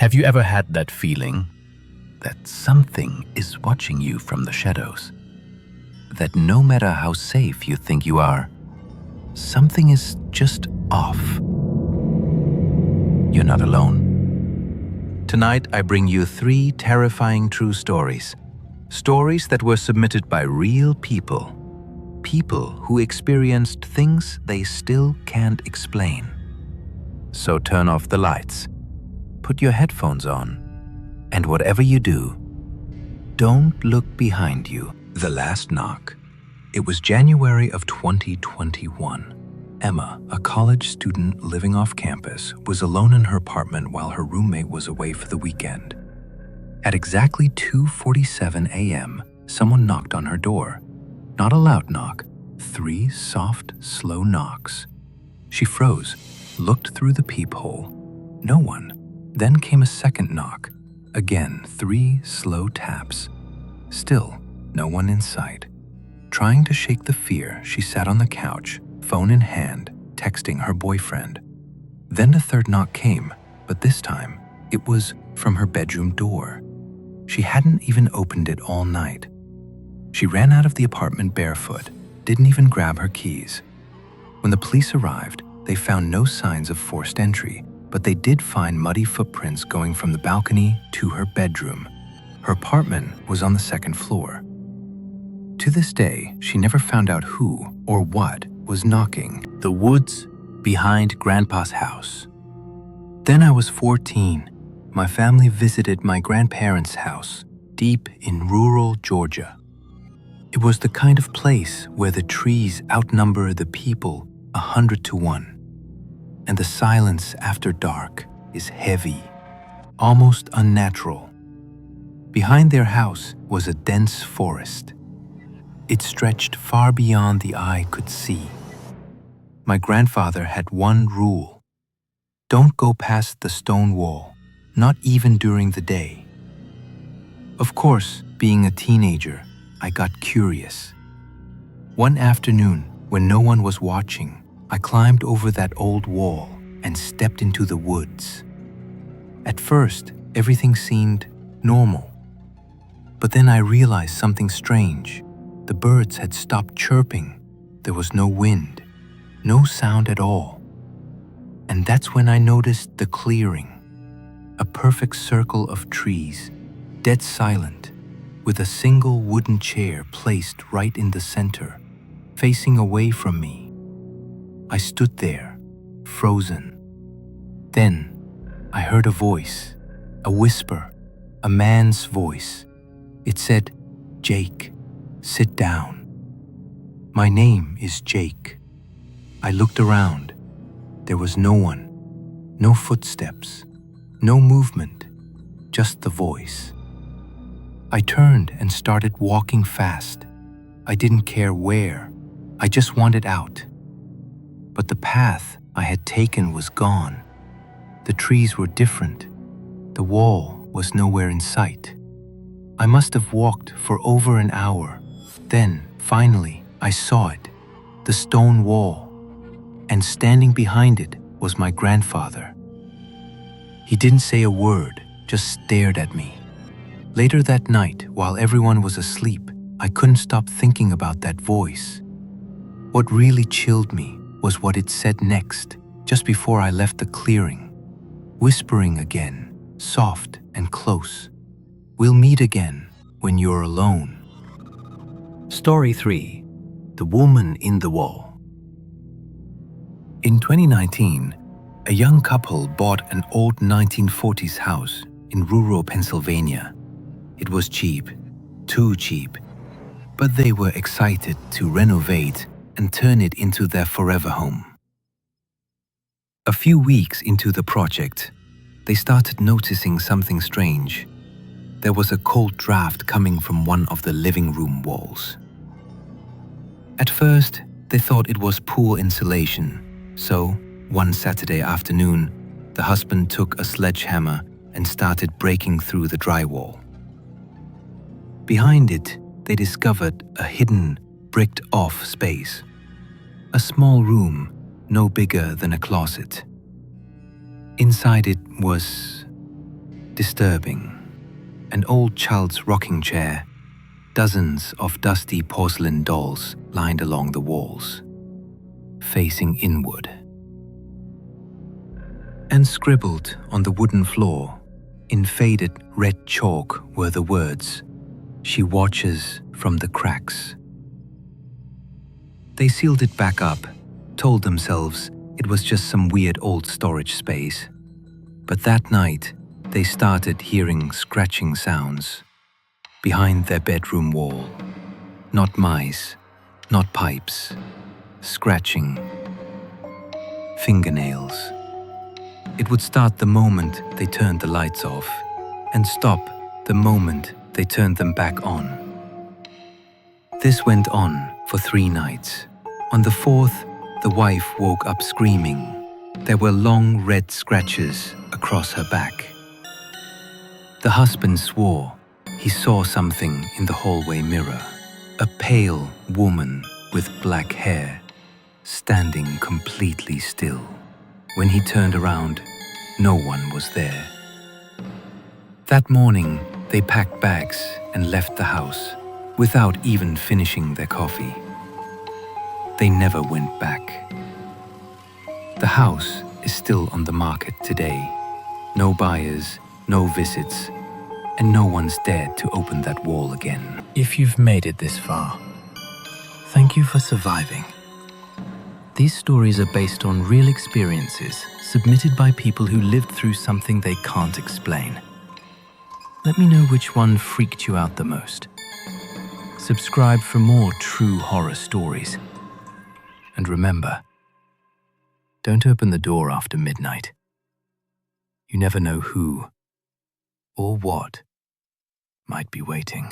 Have you ever had that feeling that something is watching you from the shadows? That no matter how safe you think you are, something is just off. You're not alone. Tonight, I bring you 3 terrifying true stories. Stories that were submitted by real people. People who experienced things they still can't explain. So turn off the lights, put your headphones on, and whatever you do, don't look behind you. The Last Knock. It was January of 2021. Emma, a college student living off campus, was alone in her apartment while her roommate was away for the weekend. At exactly 2:47 a.m., someone knocked on her door. Not a loud knock, 3 soft, slow knocks. She froze, looked through the peephole. No one. Then came a second knock. Again, 3 slow taps. Still, no one in sight. Trying to shake the fear, she sat on the couch, phone in hand, texting her boyfriend. Then a third knock came, but this time, it was from her bedroom door. She hadn't even opened it all night. She ran out of the apartment barefoot, didn't even grab her keys. When the police arrived, they found no signs of forced entry, but they did find muddy footprints going from the balcony to her bedroom. Her apartment was on the 2nd floor. To this day, she never found out who or what was knocking. The woods behind Grandpa's house. Then I was 14. My family visited my grandparents' house, deep in rural Georgia. It was the kind of place where the trees outnumber the people 100 to 1. And the silence after dark is heavy, almost unnatural. Behind their house was a dense forest. It stretched far beyond the eye could see. My grandfather had one rule: don't go past the stone wall, not even during the day. Of course, being a teenager, I got curious. One afternoon, when no one was watching, I climbed over that old wall and stepped into the woods. At first, everything seemed normal. But then I realized something strange. The birds had stopped chirping. There was no wind, no sound at all. And that's when I noticed the clearing. A perfect circle of trees, dead silent, with a single wooden chair placed right in the center, facing away from me. I stood there, frozen. Then I heard a voice, a whisper, a man's voice. It said, "Jake, sit down." My name is Jake. I looked around. There was no one, no footsteps, no movement, just the voice. I turned and started walking fast. I didn't care where. I just wanted out. But the path I had taken was gone. The trees were different. The wall was nowhere in sight. I must have walked for over an hour. Then, finally, I saw it, the stone wall. And standing behind it was my grandfather. He didn't say a word, just stared at me. Later that night, while everyone was asleep, I couldn't stop thinking about that voice. What really chilled me was what it said next, just before I left the clearing. Whispering again, soft and close. "We'll meet again when you're alone." Story 3. The Woman in the Wall. In 2019, a young couple bought an old 1940s house in rural Pennsylvania. It was cheap, too cheap, but they were excited to renovate and turn it into their forever home. A few weeks into the project, they started noticing something strange. There was a cold draft coming from one of the living room walls. At first, they thought it was poor insulation, so one Saturday afternoon, the husband took a sledgehammer and started breaking through the drywall. Behind it, they discovered a hidden, bricked-off space. A small room, no bigger than a closet. Inside it was disturbing. An old child's rocking chair, dozens of dusty porcelain dolls lined along the walls, facing inward. And scribbled on the wooden floor, in faded red chalk, were the words, "She watches from the cracks." They sealed it back up, told themselves it was just some weird old storage space. But that night, they started hearing scratching sounds behind their bedroom wall. Not mice, not pipes, scratching, fingernails. It would start the moment they turned the lights off and stop the moment they turned them back on. This went on for 3 nights. On the 4th, the wife woke up screaming. There were long red scratches across her back. The husband swore he saw something in the hallway mirror, a pale woman with black hair, standing completely still. When he turned around, no one was there. That morning, they packed bags and left the house without even finishing their coffee. They never went back. The house is still on the market today. No buyers, no visits, and no one's dared to open that wall again. If you've made it this far, thank you for surviving. These stories are based on real experiences submitted by people who lived through something they can't explain. Let me know which one freaked you out the most. Subscribe for more true horror stories. And remember, don't open the door after midnight. You never know who or what might be waiting.